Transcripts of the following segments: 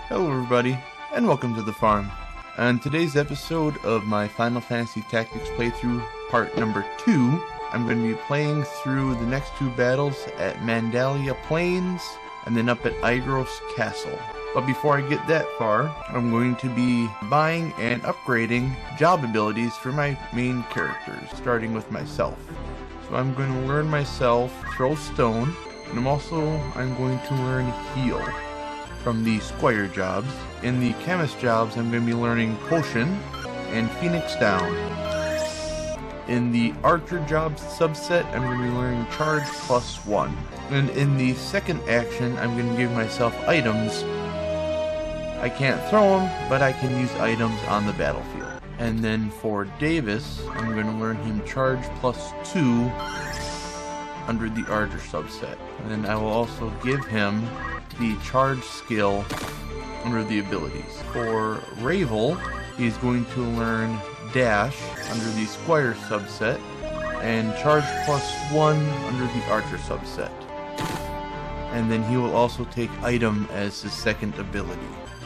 Hello everybody, and welcome to the farm. On today's episode of my Final Fantasy Tactics playthrough, part number 2, I'm going to be playing through the next two battles at Mandalia Plains, and then up at Aigros Castle. But before I get that far, I'm going to be buying and upgrading job abilities for my main characters, starting with myself. So I'm going to learn myself Throw Stone, and I'm going to learn Heal from the Squire jobs. In the Chemist jobs, I'm going to be learning Potion and Phoenix Down. In the Archer jobs subset, I'm going to be learning Charge +1. And in the second action, I'm going to give myself items. I can't throw them, but I can use items on the battlefield. And then for Davis, I'm going to learn him Charge +2 under the Archer subset. And then I will also give him the Charge skill under the abilities. For Ravel, he's going to learn Dash under the Squire subset and Charge +1 under the Archer subset. And then he will also take Item as his second ability.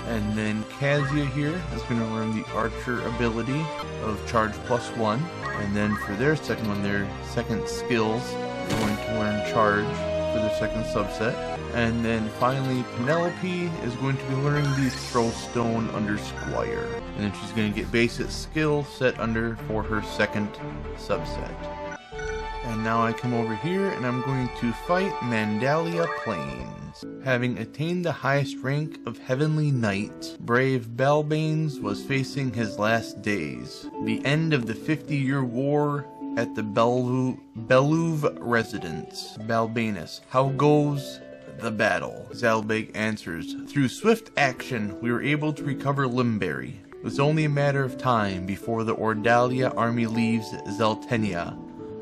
And then Kazuya here is going to learn the Archer ability of Charge +1. And then for their second one, their second skills, they're going to learn Charge for their second subset. And then finally, Penelope is going to be learning the Throw Stone under Squire. And then she's going to get basic skill set under for her second subset. And now I come over here and I'm going to fight Mandalia Plains. Having attained the highest rank of Heavenly Knight, brave Balbanes was facing his last days. The end of the 50-year war at the Beluve residence. Balbanus, how goes the battle? Zalbeg answers, through swift action, we were able to recover Limberry. It was only a matter of time before the Ordalia army leaves Zeltenia.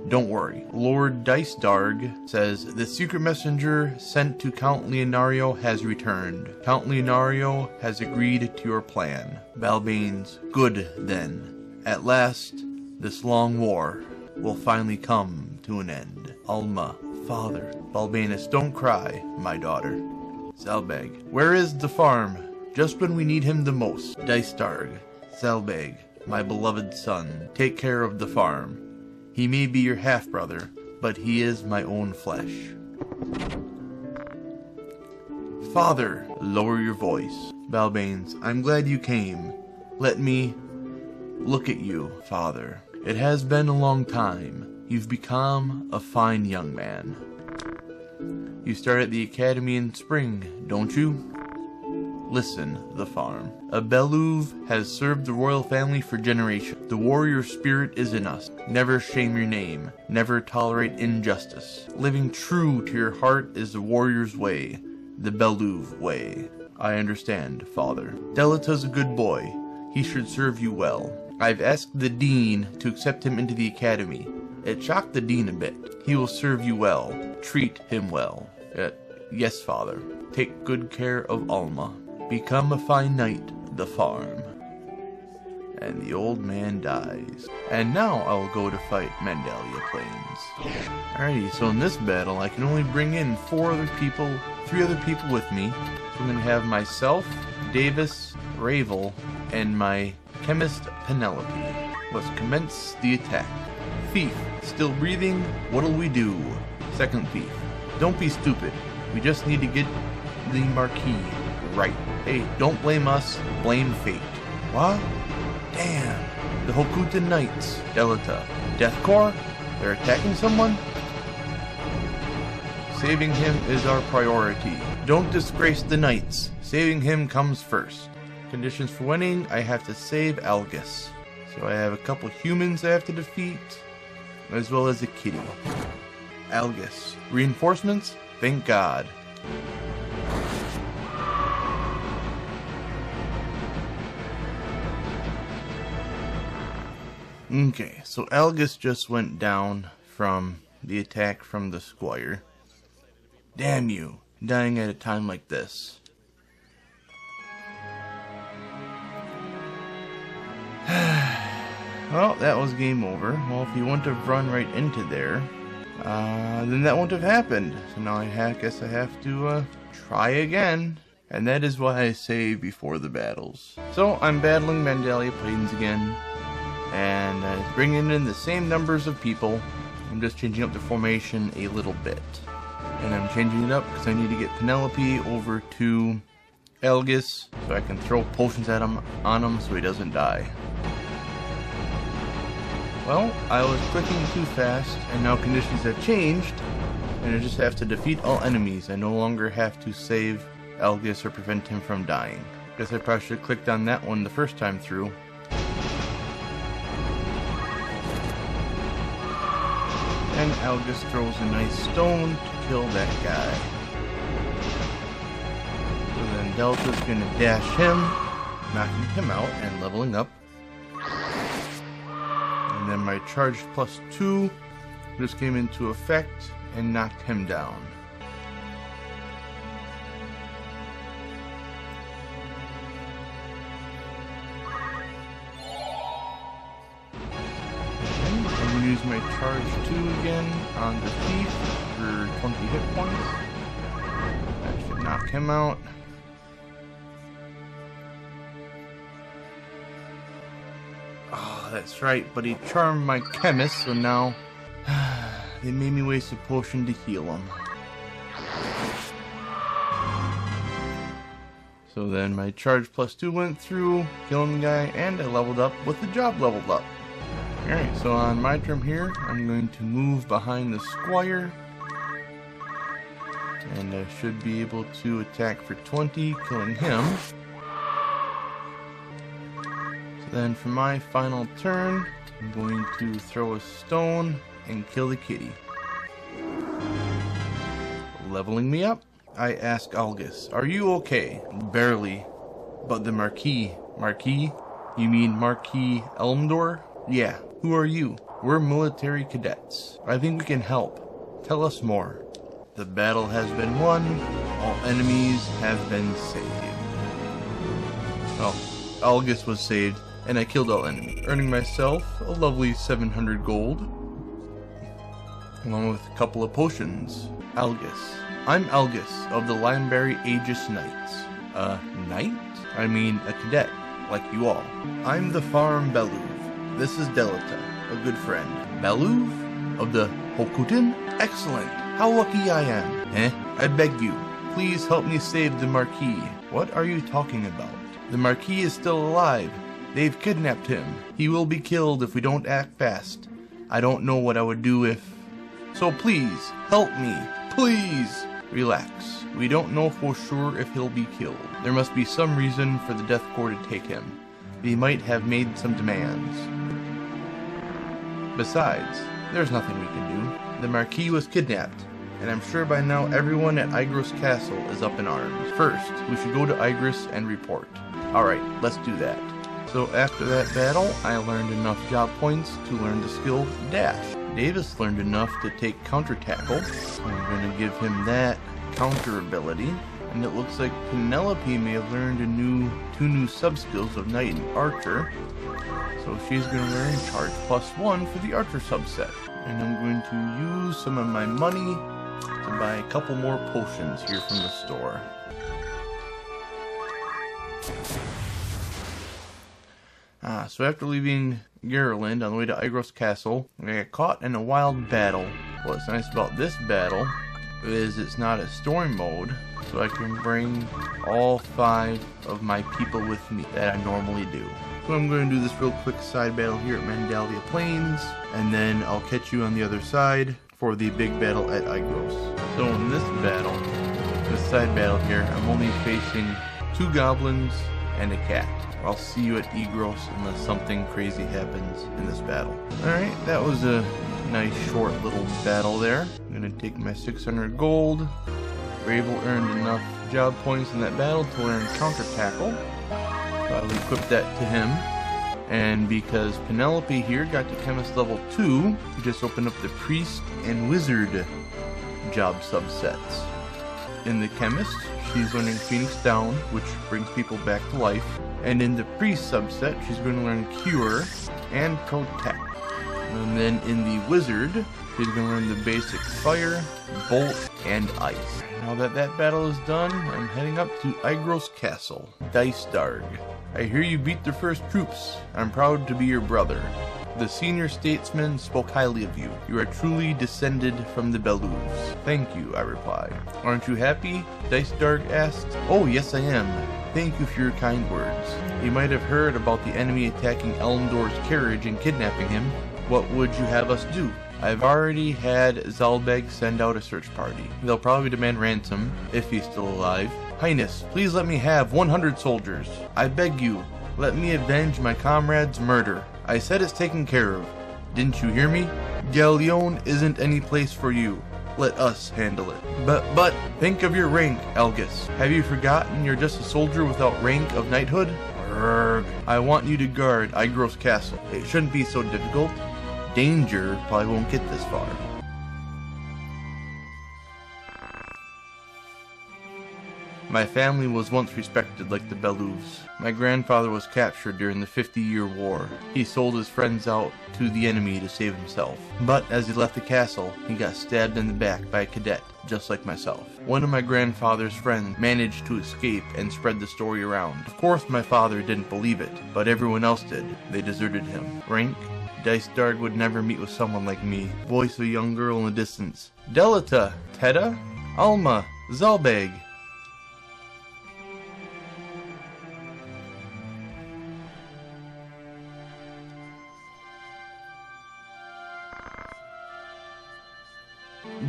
Don't worry. Lord Dicedarg says, the secret messenger sent to Count Leonario has returned. Count Leonario has agreed to your plan. Balbanes, good then. At last, this long war will finally come to an end. Alma, father. Balbanus, don't cry, my daughter. Zalbeg, where is the farm? Just when we need him the most. Dicedarg, Zalbeg, my beloved son, take care of the farm. He may be your half-brother, but he is my own flesh. Father, lower your voice. Balbanes, I'm glad you came. Let me look at you, father. It has been a long time. You've become a fine young man. You start at the academy in spring, don't you? Listen, the farm. A Beluve has served the royal family for generations. The warrior spirit is in us. Never shame your name. Never tolerate injustice. Living true to your heart is the warrior's way. The Beluve way. I understand, father. Delita's a good boy. He should serve you well. I've asked the dean to accept him into the academy. It shocked the dean a bit. He will serve you well. Treat him well. Yes, father. Take good care of Alma. Become a fine knight, the farm. And the old man dies. And now I will go to fight Mandalia Plains. Alrighty, so in this battle I can only bring in 3 other people with me. So I'm going to have myself, Davis, Ravel, and my chemist Penelope. Let's commence the attack. Thief, still breathing? What'll we do? Second thief, don't be stupid. We just need to get the marquee right. Hey, don't blame us, blame fate. What? Damn. The Hokuta Knights. Delita. Deathcore? They're attacking someone? Saving him is our priority. Don't disgrace the Knights. Saving him comes first. Conditions for winning, I have to save Algus. So I have a couple humans I have to defeat, as well as a kitty. Algus. Reinforcements? Thank God. Okay, so Algus just went down from the attack from the Squire. Damn you, dying at a time like this. Well, that was game over. Well, if he wouldn't have run right into there, then that wouldn't have happened. So now I guess I have to try again. And that is why I save before the battles. So I'm battling Mandalia Plains again, and bringing in the same numbers of people. I'm just changing up the formation a little bit. And I'm changing it up because I need to get Penelope over to Algus so I can throw potions at him on him so he doesn't die. Well, I was clicking too fast, and now conditions have changed, and I just have to defeat all enemies. I no longer have to save Algus or prevent him from dying. Guess I probably should have clicked on that one the first time through. And Algus throws a nice stone to kill that guy. So then Delta's gonna dash him, knocking him out and leveling up. And then my charge +2 just came into effect and knocked him down. I'm going to use my charge 2 again on the thief for 20 hit points. That should knock him out. Oh, that's right, but he charmed my chemist, so now they made me waste a potion to heal him. So then my charge +2 went through, killing the guy, and I leveled up with the job leveled up. Alright, so on my turn here, I'm going to move behind the squire. And I should be able to attack for 20, killing him. So then for my final turn, I'm going to throw a stone and kill the kitty. Leveling me up, I ask Algus, "Are you okay?" "Barely." "But the Marquis." "Marquis? You mean Marquis Elmdor?" "Yeah. Who are you?" "We're military cadets. I think we can help. Tell us more." "The battle has been won. All enemies have been saved." Well, Algus was saved, and I killed all enemies, earning myself a lovely 700 gold, along with a couple of potions. Algus. "I'm Algus of the Limeberry Aegis Knights." "A knight? I mean a cadet, like you all." "I'm the Farm Beluv. This is Delita, a good friend." "Beluv? Of the Hokutin? Excellent. How lucky I am." I beg you, please help me save the Marquis." "What are you talking about?" "The Marquis is still alive. They've kidnapped him. He will be killed if we don't act fast. I don't know what I would do if... So please, help me. Please!" "Relax. We don't know for sure if he'll be killed. There must be some reason for the Death Corps to take him. They might have made some demands. Besides, there's nothing we can do. The Marquis was kidnapped, and I'm sure by now everyone at Igros Castle is up in arms. First, we should go to Igros and report." "Alright, let's do that." So after that battle, I learned enough job points to learn the skill Dash. Davis learned enough to take Counter Tackle, so I'm going to give him that counter ability. And it looks like Penelope may have learned two new sub-skills of Knight and Archer. So she's going to learn Charge +1 for the Archer subset. And I'm going to use some of my money to buy a couple more potions here from the store. So after leaving Garland on the way to Igros Castle, I got caught in a wild battle. What's nice about this battle is it's not a story mode, so I can bring all 5 of my people with me that I normally do. So I'm going to do this real quick side battle here at Mandalia Plains, and then I'll catch you on the other side for the big battle at Igros. So in this side battle here, I'm only facing 2 goblins and a cat. I'll see you at Igros unless something crazy happens in this battle. Alright, that was a nice short little battle there. I'm going to take my 600 gold. Ravel earned enough job points in that battle to learn Counter Tackle. So I'll equip that to him. And because Penelope here got to Chemist level 2, we just opened up the Priest and Wizard job subsets. In the Chemist, she's learning Phoenix Down, which brings people back to life. And in the Priest subset, she's going to learn Cure and Protect. And then in the Wizard, He's gonna learn the basic fire, bolt, and ice. Now that that battle is done, I'm heading up to Igros Castle, Dysdarg. I hear you beat the first troops. I'm proud to be your brother. The senior statesman spoke highly of you. You are truly descended from the Belus. Thank you, I replied. Aren't you happy? Dysdarg asked. Oh, yes I am. Thank you for your kind words. You might have heard about the enemy attacking Elmdor's carriage and kidnapping him. What would you have us do? I've already had Zalbeg send out a search party. They'll probably demand ransom, if he's still alive. Highness, please let me have 100 soldiers. I beg you, let me avenge my comrade's murder. I said it's taken care of. Didn't you hear me? Galleon isn't any place for you. Let us handle it. But, think of your rank, Elgis. Have you forgotten you're just a soldier without rank of knighthood? Urgh. I want you to guard Igros Castle. It shouldn't be so difficult. Danger probably won't get this far. My family was once respected like the Belus. My grandfather was captured during the 50-Year War. He sold his friends out to the enemy to save himself. But as he left the castle, he got stabbed in the back by a cadet, just like myself. One of my grandfather's friends managed to escape and spread the story around. Of course my father didn't believe it, but everyone else did. They deserted him. Rank? Dysdarg would never meet with someone like me. Voice of a young girl in the distance. Delita! Tedda? Alma! Zalbeg!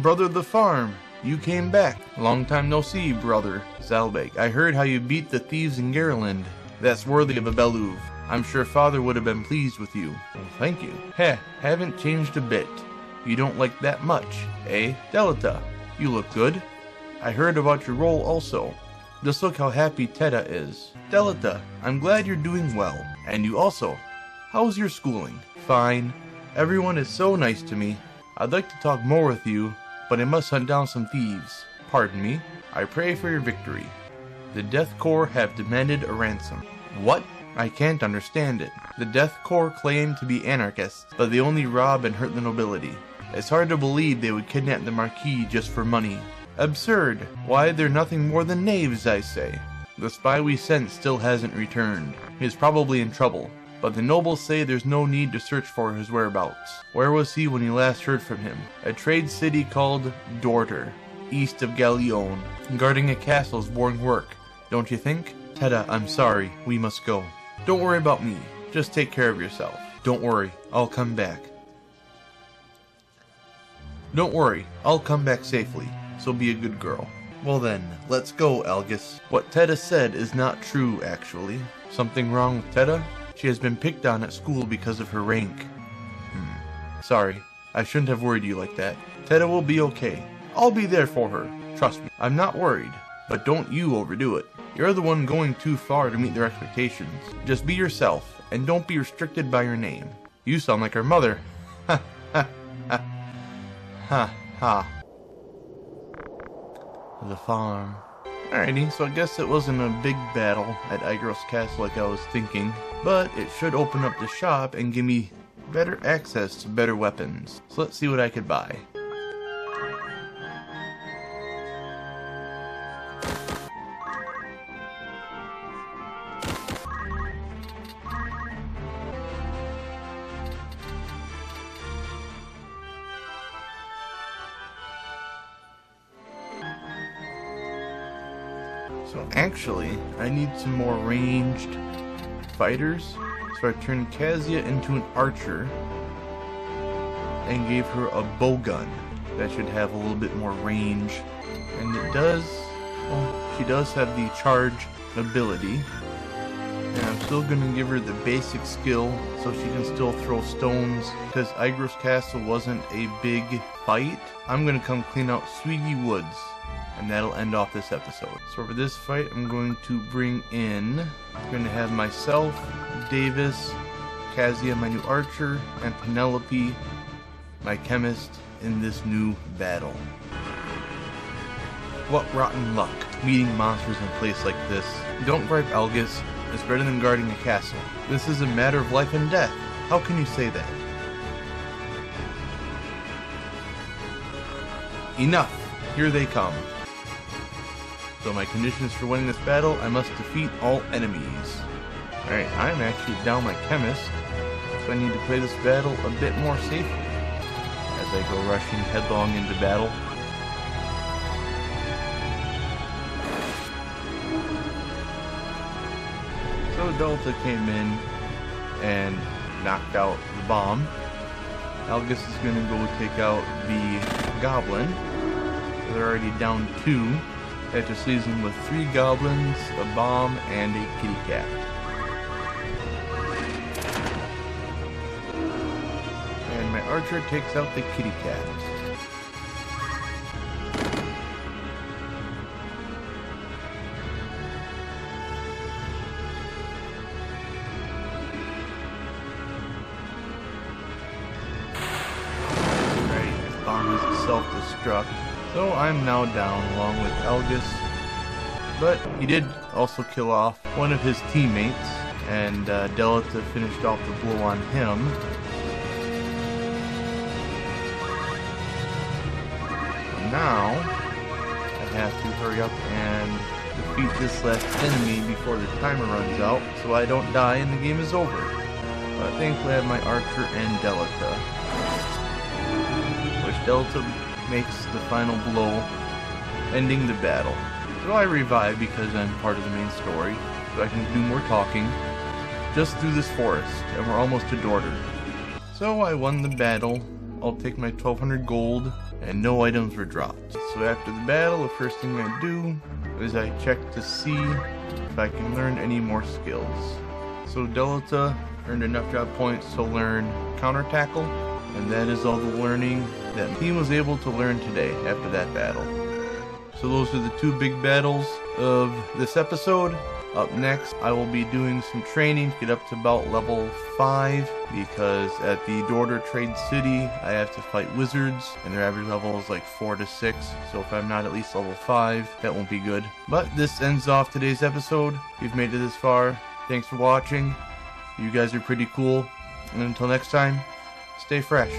Brother of the farm, you came back. Long time no see, brother. Zalbeg, I heard how you beat the thieves in Garland. That's worthy of a Beluv. I'm sure father would have been pleased with you. Well, thank you. Heh, haven't changed a bit. You don't like that much, eh? Delita, you look good. I heard about your role also. Just look how happy Tedda is. Delita, I'm glad you're doing well. And you also. How's your schooling? Fine. Everyone is so nice to me. I'd like to talk more with you, but I must hunt down some thieves. Pardon me. I pray for your victory. The Death Corps have demanded a ransom. What? I can't understand it. The Death Corps claim to be anarchists, but they only rob and hurt the nobility. It's hard to believe they would kidnap the Marquis just for money. Absurd. Why, they're nothing more than knaves, I say. The spy we sent still hasn't returned. He is probably in trouble, but the nobles say there's no need to search for his whereabouts. Where was he when you last heard from him? A trade city called Dorter, east of Galleon. Guarding a castle is boring work, don't you think? Tedda, I'm sorry. We must go. Don't worry about me. Just take care of yourself. Don't worry. I'll come back. Don't worry. I'll come back safely. So be a good girl. Well then, let's go, Algis. What Tedda said is not true, actually. Something wrong with Tedda? She has been picked on at school because of her rank. Sorry. I shouldn't have worried you like that. Tedda will be okay. I'll be there for her. Trust me. I'm not worried. But don't you overdo it. You're the one going too far to meet their expectations. Just be yourself, and don't be restricted by your name. You sound like her mother. Ha ha ha. Ha ha. The farm. Alrighty, so I guess it wasn't a big battle at Igros Castle like I was thinking, but it should open up the shop and give me better access to better weapons. So let's see what I could buy. So actually, I need some more ranged fighters. So I turned Kazia into an archer and gave her a bowgun. That should have a little bit more range. And it does, well, she does have the charge ability. And I'm still going to give her the basic skill so she can still throw stones. Because Igros Castle wasn't a big fight, I'm going to come clean out Sweetie Woods. And that'll end off this episode. So for this fight, I'm going to bring in, I'm going to have myself, Davis, Kazia, my new archer, and Penelope, my chemist, in this new battle. What rotten luck, meeting monsters in a place like this. Don't gripe, Algis. It's better than guarding a castle. This is a matter of life and death. How can you say that? enough! Here they come. So my conditions for winning this battle, I must defeat all enemies. Alright, I'm actually down my chemist, so I need to play this battle a bit more safely as I go rushing headlong into battle. So Delta came in and knocked out the bomb. Algus is going to go take out the goblin. So they're already down 2. That just leaves them with 3 goblins, a bomb, and a kitty cat. And my archer takes out the kitty cat. Self-destruct, so I'm now down along with Algus, but he did also kill off one of his teammates, and Delta finished off the blow on him. So now I have to hurry up and defeat this last enemy before the timer runs out so I don't die and the game is over. But thankfully I have my archer and Delta. Delta makes the final blow, ending the battle. So I revive because I'm part of the main story, so I can do more talking, just through this forest, and we're almost to Dorter. So I won the battle. I'll take my 1200 gold, and no items were dropped. So after the battle, the first thing I do is I check to see if I can learn any more skills. So Delta earned enough job points to learn counter tackle, and that is all the learning that the team was able to learn today after that battle. So those are the 2 big battles of this episode. Up next, I will be doing some training to get up to about level 5, because at the Dorter Trade City, I have to fight wizards, and their average level is like 4 to 6, so if I'm not at least level 5, that won't be good. But this ends off today's episode. If you've made it this far, thanks for watching. You guys are pretty cool, and until next time, stay fresh.